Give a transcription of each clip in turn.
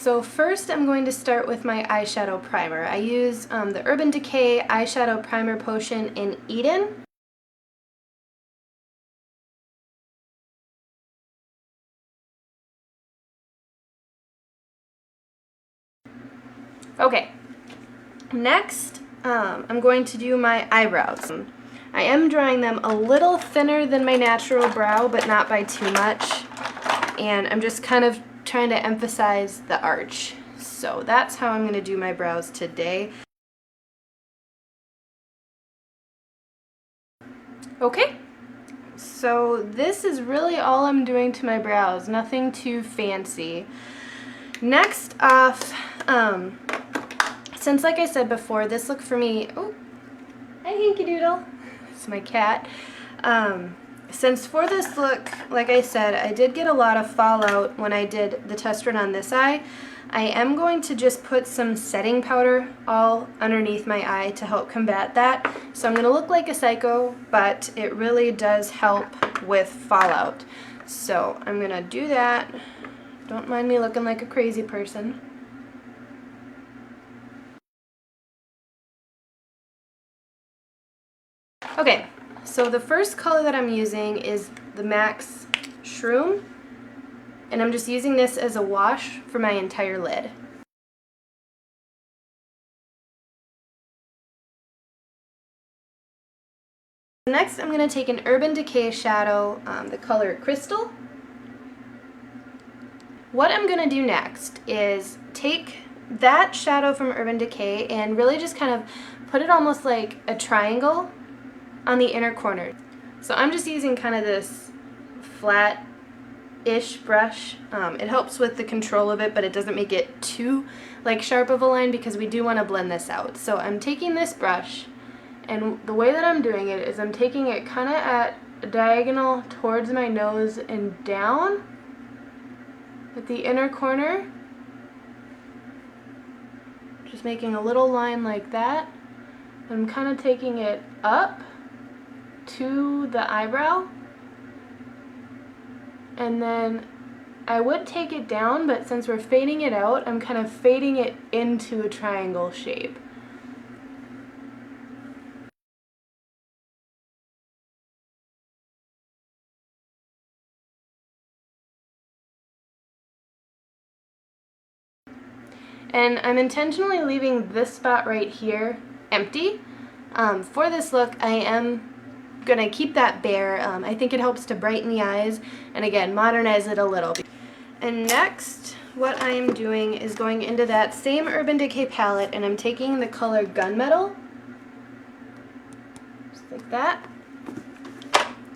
So first I'm going to start with my eyeshadow primer. I use the Urban Decay Eyeshadow Primer Potion in Eden. Okay, next I'm going to do my eyebrows. I am drawing them a little thinner than my natural brow, but not by too much. And I'm just kind of trying to emphasize the arch. So that's how I'm going to do my brows today. Okay, so this is really all I'm doing to my brows, nothing too fancy. Next off, since like I said before, this look for me, oh, hi Hinky Doodle, it's my cat. Since for this look, like I said, I did get a lot of fallout when I did the test run on this eye. I am going to just put some setting powder all underneath my eye to help combat that. So I'm going to look like a psycho, but it really does help with fallout. So I'm going to do that. Don't mind me looking like a crazy person. Okay, so the first color that I'm using is the MAC's Shroom, and I'm just using this as a wash for my entire lid. Next, I'm going to take an Urban Decay shadow, the color Crystal. What I'm going to do next is take that shadow from Urban Decay and really just kind of put it almost like a triangle on the inner corner. So I'm just using kind of this flat-ish brush. It helps with the control of it, but it doesn't make it too like sharp of a line because we do want to blend this out. So I'm taking this brush, and the way that I'm doing it is I'm taking it kind of at a diagonal towards my nose and down at the inner corner. Just making a little line like that. I'm kind of taking it up to the eyebrow, and then I would take it down, but since we're fading it out, I'm kind of fading it into a triangle shape. And I'm intentionally leaving this spot right here empty. For this look, I am going to keep that bare. I think it helps to brighten the eyes and again modernize it a little. And next what I'm doing is going into that same Urban Decay palette, and I'm taking the color Gunmetal, just like that.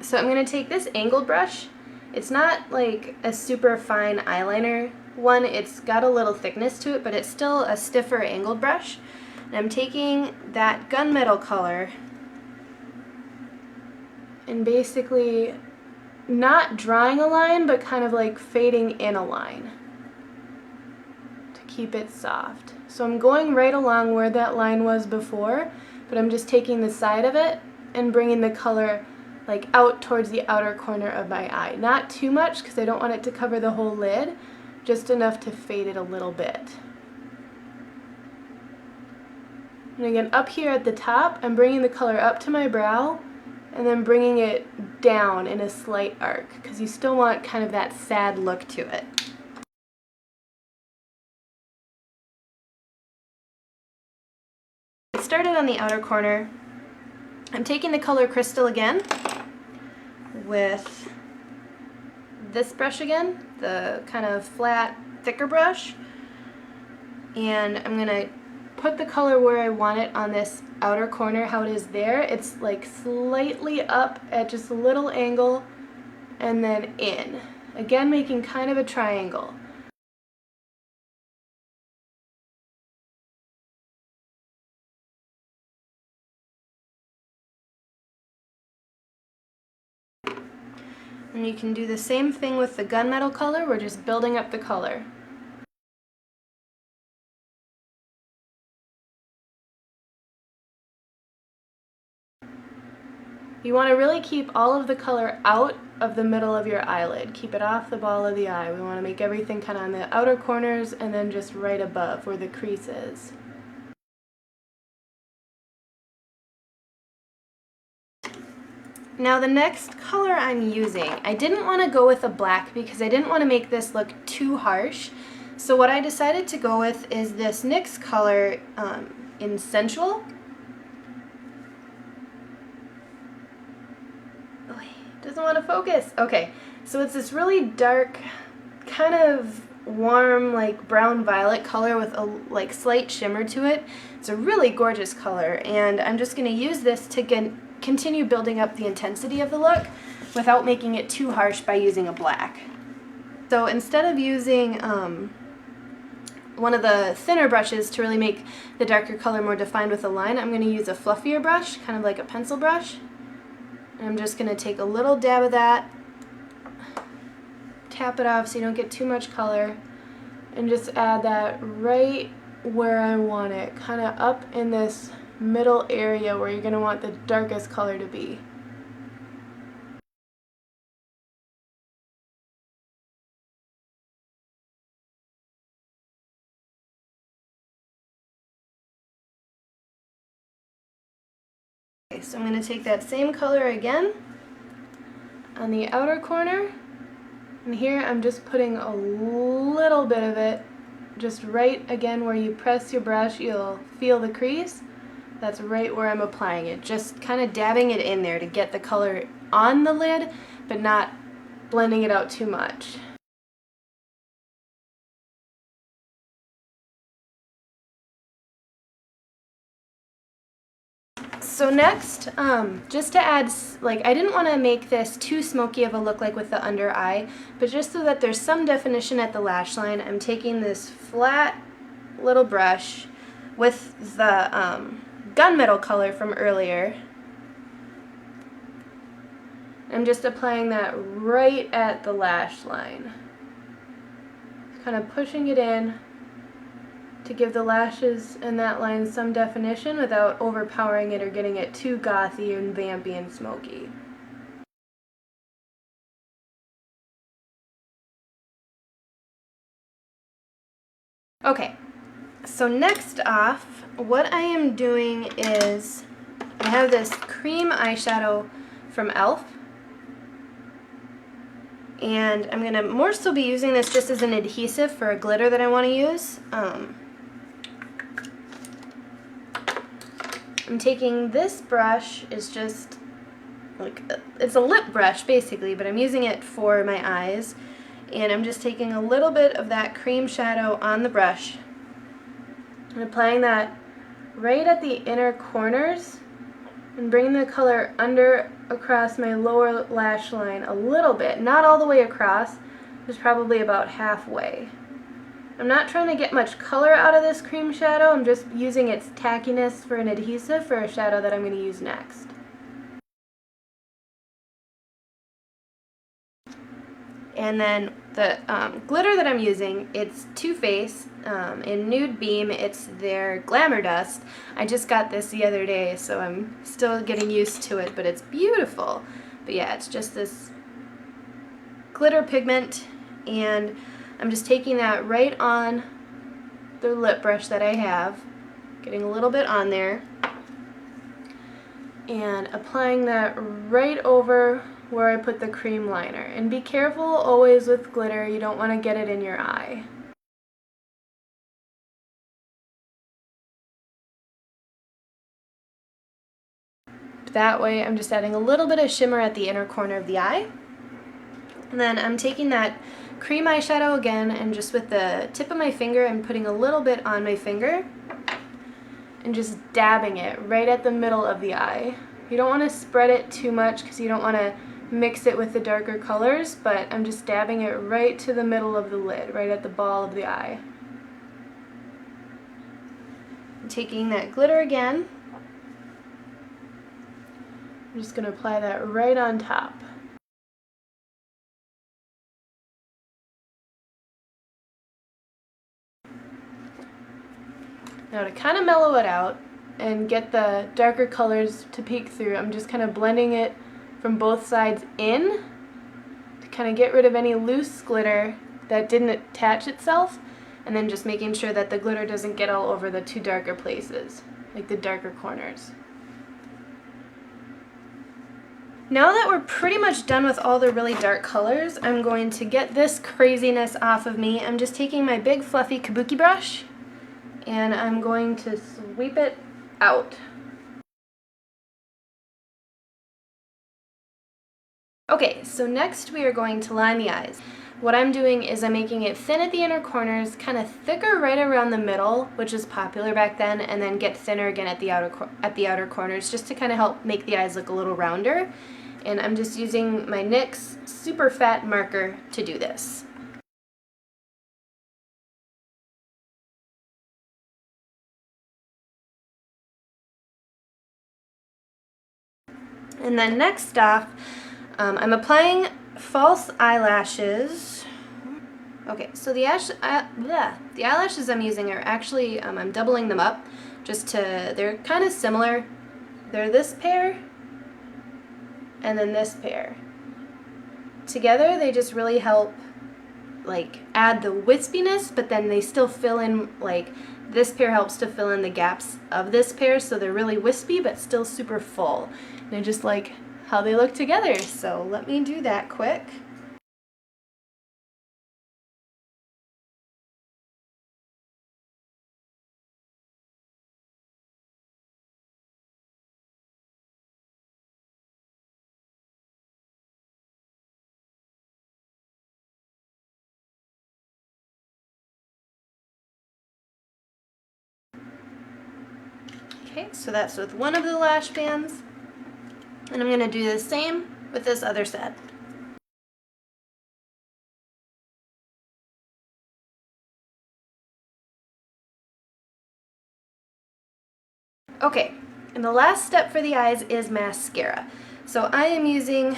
So I'm going to take this angled brush. It's not like a super fine eyeliner one, it's got a little thickness to it, but it's still a stiffer angled brush. And I'm taking that Gunmetal color and basically not drawing a line, but kind of like fading in a line to keep it soft. So I'm going right along where that line was before, but I'm just taking the side of it and bringing the color like out towards the outer corner of my eye. Not too much because I don't want it to cover the whole lid, just enough to fade it a little bit. And again, up here at the top, I'm bringing the color up to my brow and then bringing it down in a slight arc because you still want kind of that sad look to it. I started on the outer corner. I'm taking the color Crystal again with this brush again, the kind of flat, thicker brush, and I'm going to put the color where I want it on this outer corner, how it is there. It's like slightly up at just a little angle and then in. Again, making kind of a triangle. And you can do the same thing with the Gunmetal color. We're just building up the color. You want to really keep all of the color out of the middle of your eyelid. Keep it off the ball of the eye. We want to make everything kind of on the outer corners and then just right above where the crease is. Now the next color I'm using, I didn't want to go with a black because I didn't want to make this look too harsh. So what I decided to go with is this NYX color in Sensual. Oh, it doesn't want to focus. Okay, so it's this really dark, kind of warm, like brown violet color with a like slight shimmer to it. It's a really gorgeous color, and I'm just going to use this to continue building up the intensity of the look without making it too harsh by using a black. So instead of using one of the thinner brushes to really make the darker color more defined with a line, I'm going to use a fluffier brush, kind of like a pencil brush. And I'm just going to take a little dab of that, tap it off so you don't get too much color, and just add that right where I want it, kind of up in this middle area where you're going to want the darkest color to be. Okay, so I'm going to take that same color again on the outer corner, and here I'm just putting a little bit of it just right again where you press your brush, you'll feel the crease. That's right where I'm applying it, just kind of dabbing it in there to get the color on the lid, but not blending it out too much. So next, just to add, like, I didn't want to make this too smoky of a look like with the under eye, but just so that there's some definition at the lash line, I'm taking this flat little brush with the gunmetal color from earlier. I'm just applying that right at the lash line. Kind of pushing it in to give the lashes and that line some definition without overpowering it or getting it too gothy and vampy and smoky. Okay, so next off, what I am doing is I have this cream eyeshadow from e.l.f. and I'm going to more so be using this just as an adhesive for a glitter that I want to use. I'm taking this brush, is just like, it's a lip brush basically, but I'm using it for my eyes, and I'm just taking a little bit of that cream shadow on the brush and applying that right at the inner corners and bringing the color under across my lower lash line a little bit, not all the way across, just probably about halfway. I'm not trying to get much color out of this cream shadow, I'm just using its tackiness for an adhesive for a shadow that I'm going to use next. And then the glitter that I'm using, it's Too Faced in Nude Beam. It's their Glamour Dust. I just got this the other day, so I'm still getting used to it, but it's beautiful. But yeah, it's just this glitter pigment, and I'm just taking that right on the lip brush that I have, getting a little bit on there, and applying that right over where I put the cream liner. And be careful always with glitter, you don't want to get it in your eye. That way I'm just adding a little bit of shimmer at the inner corner of the eye. And then I'm taking that cream eyeshadow again, and just with the tip of my finger I'm putting a little bit on my finger and just dabbing it right at the middle of the eye. You don't want to spread it too much because you don't want to mix it with the darker colors, but I'm just dabbing it right to the middle of the lid, right at the ball of the eye. I'm taking that glitter again, I'm just going to apply that right on top. Now to kind of mellow it out, and get the darker colors to peek through, I'm just kind of blending it from both sides in to kind of get rid of any loose glitter that didn't attach itself, and then just making sure that the glitter doesn't get all over the two darker places, like the darker corners. Now that we're pretty much done with all the really dark colors, I'm going to get this craziness off of me. I'm just taking my big fluffy kabuki brush and I'm going to sweep it out. Okay, so next we are going to line the eyes. What I'm doing is I'm making it thin at the inner corners, kind of thicker right around the middle, which is popular back then, and then get thinner again at the outer corners, just to kind of help make the eyes look a little rounder. And I'm just using my NYX super fat marker to do this. And then next off, I'm applying false eyelashes. Okay, so the eyelashes I'm using are actually, I'm doubling them up just to, they're kind of similar. They're this pair and then this pair. Together they just really help like add the wispiness, but then they still fill in, like this pair helps to fill in the gaps of this pair, so they're really wispy but still super full. And I just like how they look together, so let me do that quick. Okay, so that's with one of the lash bands, and I'm going to do the same with this other set. Okay, and the last step for the eyes is mascara. So I am using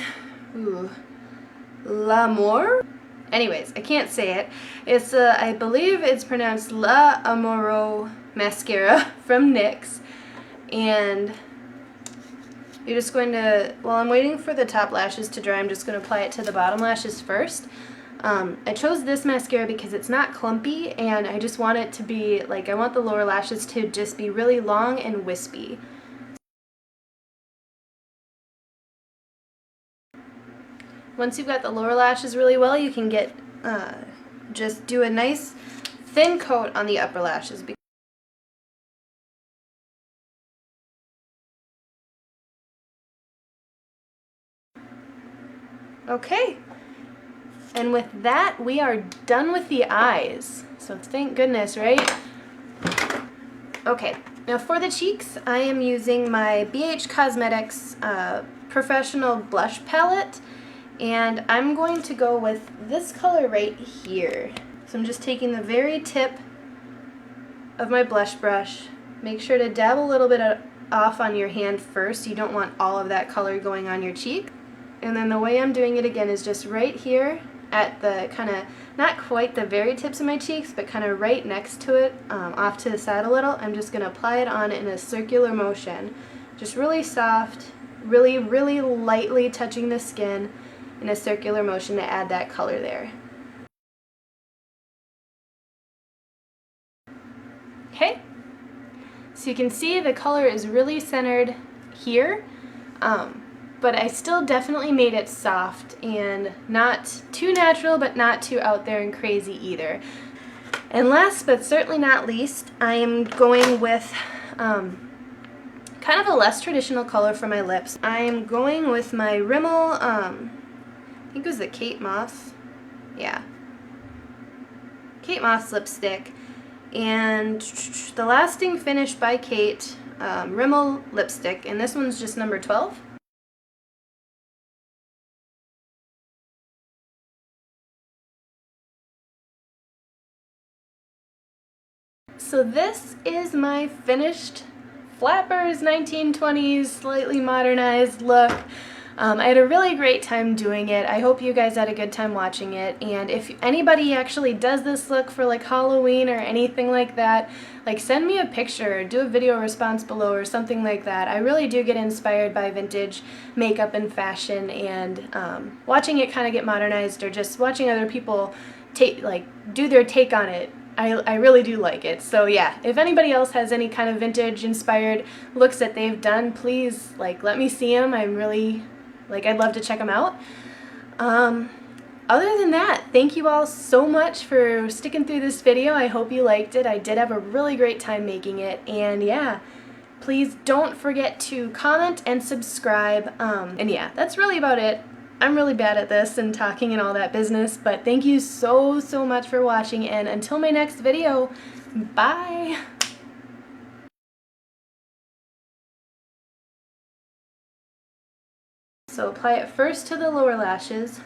L'Amour. Anyways, I can't say it. It's I believe it's pronounced L'Amour mascara from NYX. And you're just going to, while I'm waiting for the top lashes to dry, I'm just going to apply it to the bottom lashes first. I chose this mascara because it's not clumpy, and I just want it to be, like, I want the lower lashes to just be really long and wispy. Once you've got the lower lashes really well, you can get, just do a nice thin coat on the upper lashes. Okay, and with that, we are done with the eyes. So thank goodness, right? Okay, now for the cheeks, I am using my BH Cosmetics Professional Blush Palette, and I'm going to go with this color right here. So I'm just taking the very tip of my blush brush. Make sure to dab a little bit off on your hand first. You don't want all of that color going on your cheek. And then the way I'm doing it again is just right here at the kind of, not quite the very tips of my cheeks, but kind of right next to it, off to the side a little. I'm just going to apply it on in a circular motion. Just really soft, really, really lightly touching the skin in a circular motion to add that color there. Okay, so you can see the color is really centered here. But I still definitely made it soft and not too natural, but not too out there and crazy either. And last but certainly not least, I am going with kind of a less traditional color for my lips. I am going with my Rimmel, I think it was the Kate Moss, yeah, Kate Moss lipstick, and the Lasting Finish by Kate Rimmel lipstick, and this one's just number 12. So this is my finished Flappers 1920s slightly modernized look. I had a really great time doing it. I hope you guys had a good time watching it, and if anybody actually does this look for like Halloween or anything like that, like send me a picture, do a video response below or something like that. I really do get inspired by vintage makeup and fashion, and watching it kind of get modernized or just watching other people do their take on it. I really do like it. So yeah, if anybody else has any kind of vintage inspired looks that they've done, please let me see them. I'm really I'd love to check them out. Other than that, thank you all so much for sticking through this video. I hope you liked it. I did have a really great time making it, and yeah, please don't forget to comment and subscribe. And yeah, that's really about it. I'm really bad at this and talking and all that business, but thank you so much for watching, and until my next video, bye! So apply it first to the lower lashes.